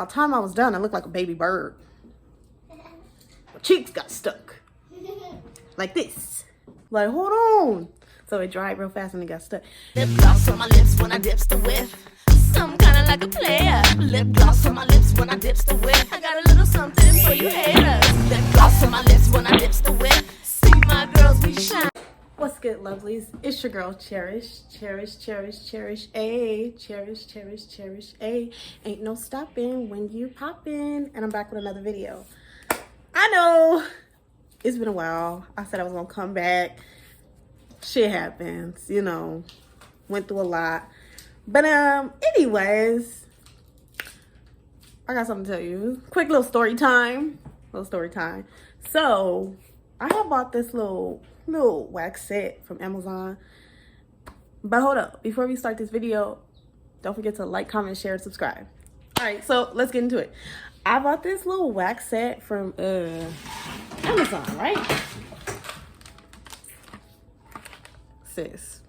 By the time I was done, I looked like a baby bird. My cheeks got stuck. Like this. Like, hold on. So it dried real fast and it got stuck. Lip gloss on my lips when I dips the whip. Some kinda like a player. Lip gloss on my lips when I dips the whip. I got a little something for you haters. Lip gloss on my lips when I dips the whip. See my girls, we shine. What's good, lovelies? It's your girl, Cherish. Cherish, cherish, cherish, ayy. Cherish, cherish, cherish, ayy. Ain't no stopping when you poppin'. And I'm back with another video. I know it's been a while. I said I was gonna come back. Shit happens, you know. Went through a lot. But anyways, I got something to tell you. Quick little story time. So I have bought this little wax set from Amazon. But hold up, before we start this video, don't forget to like, comment, share, and subscribe. All right, so let's get into it. I bought this little wax set from Amazon, right? Sis,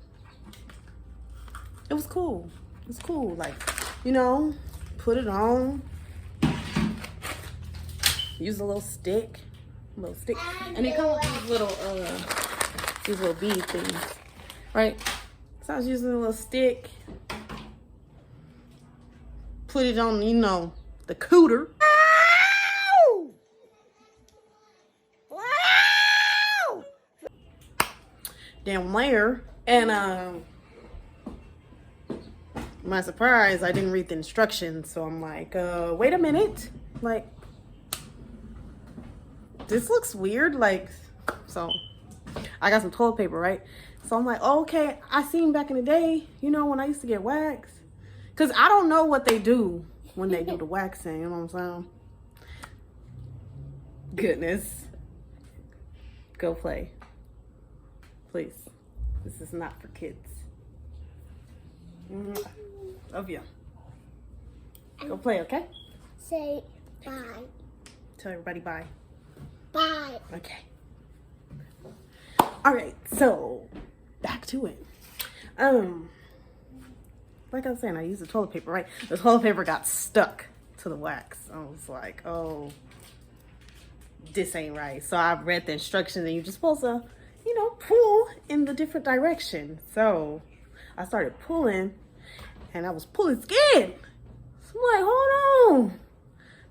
it was cool. It's cool, like, you know, put it on, use a little stick, and it comes with these little bead things, right? So I was using a little stick, put it on, you know, the cooter. Down there, and my surprise, I didn't read the instructions, so I'm like, wait a minute, like, this looks weird, like, so I got some toilet paper, right? So I'm like, oh, okay, I seen back in the day, you know, when I used to get waxed, because I don't know what they do when they do the waxing, you know what I'm saying? Goodness. Go play. Please. This is not for kids. Love you. Go play, okay? Say bye. Tell everybody bye. Bye. Okay. All right, so back to it. Like I was saying, I used the toilet paper, right? The toilet paper got stuck to the wax. I was like, oh, this ain't right. So I read the instructions, and you're just supposed to, you know, pull in the different direction. So I started pulling, and I was pulling skin. So I'm like, hold on,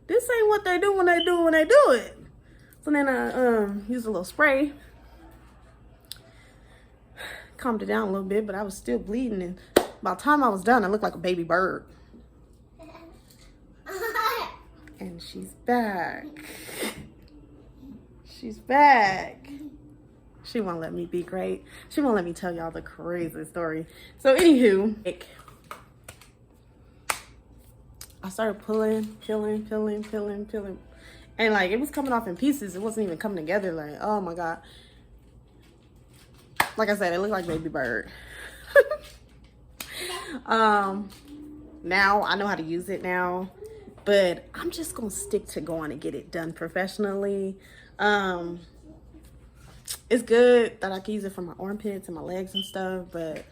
this ain't what they do when they do it. So then I used a little spray, calmed it down a little bit, but I was still bleeding, and by the time I was done, I looked like a baby bird. And she's back. She's back. She won't let me be great. She won't let me tell y'all the crazy story. So anywho, I started peeling. And like, it was coming off in pieces. It wasn't even coming together. Like, oh my God. Like I said, it looked like baby bird. Now I know how to use it now, but I'm just gonna stick to going and get it done professionally. It's good that I can use it for my armpits and my legs and stuff, but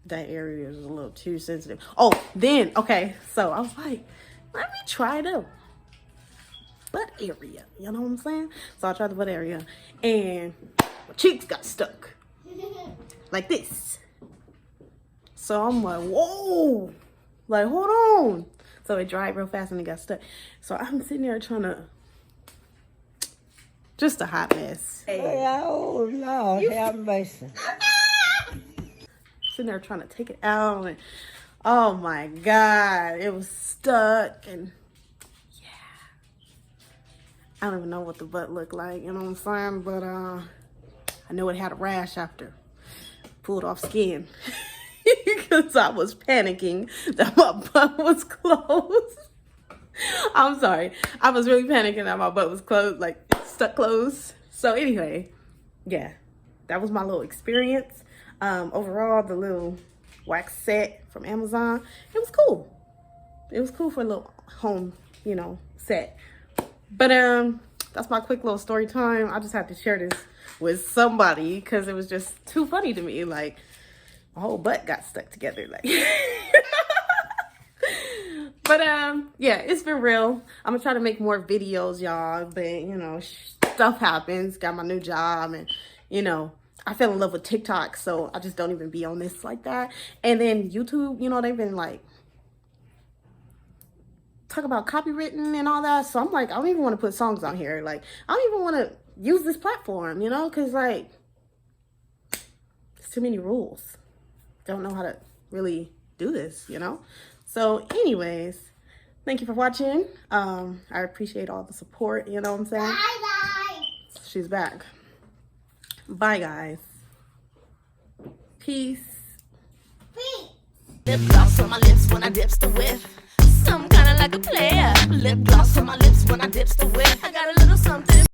that area is a little too sensitive. Oh, then, okay, so I was like, let me try the butt area, you know what I'm saying? So I tried the butt area, and my cheeks got stuck like this. So I'm like, whoa, like, hold on. So it dried real fast and it got stuck. So I'm sitting there trying to, just a hot mess. Oh, Lord, have mercy. Sitting there trying to take it out, and oh my God, it was stuck, and yeah. I don't even know what the butt looked like, you know what I'm saying? But I know it had a rash after. Pulled off skin. Because I was panicking that my butt was closed. I'm sorry. I was really panicking that my butt was closed, like stuck closed. So anyway, yeah, that was my little experience. Overall, the little wax set from Amazon, it was cool. It was cool for a little home, you know, set. But that's my quick little story time. I just had to share this with somebody because it was just too funny to me. Like, my whole butt got stuck together, like. But yeah, it's been real. I'm gonna try to make more videos, y'all. But you know, stuff happens. Got my new job, and you know, I fell in love with TikTok, so I just don't even be on this like that. And then YouTube, you know, they've been like talk about copywritten and all that. So I'm like, I don't even want to put songs on here. Like, I don't even want to use this platform, you know, because like, it's too many rules. Don't know how to really do this, you know. So anyways, thank you for watching. I appreciate all the support, you know what I'm saying? Bye. She's back. Bye, guys. Peace. Lip gloss on my lips when I dips the whip. Some kinda like a player. Lip gloss on my lips when I dips the whip. I got a little something.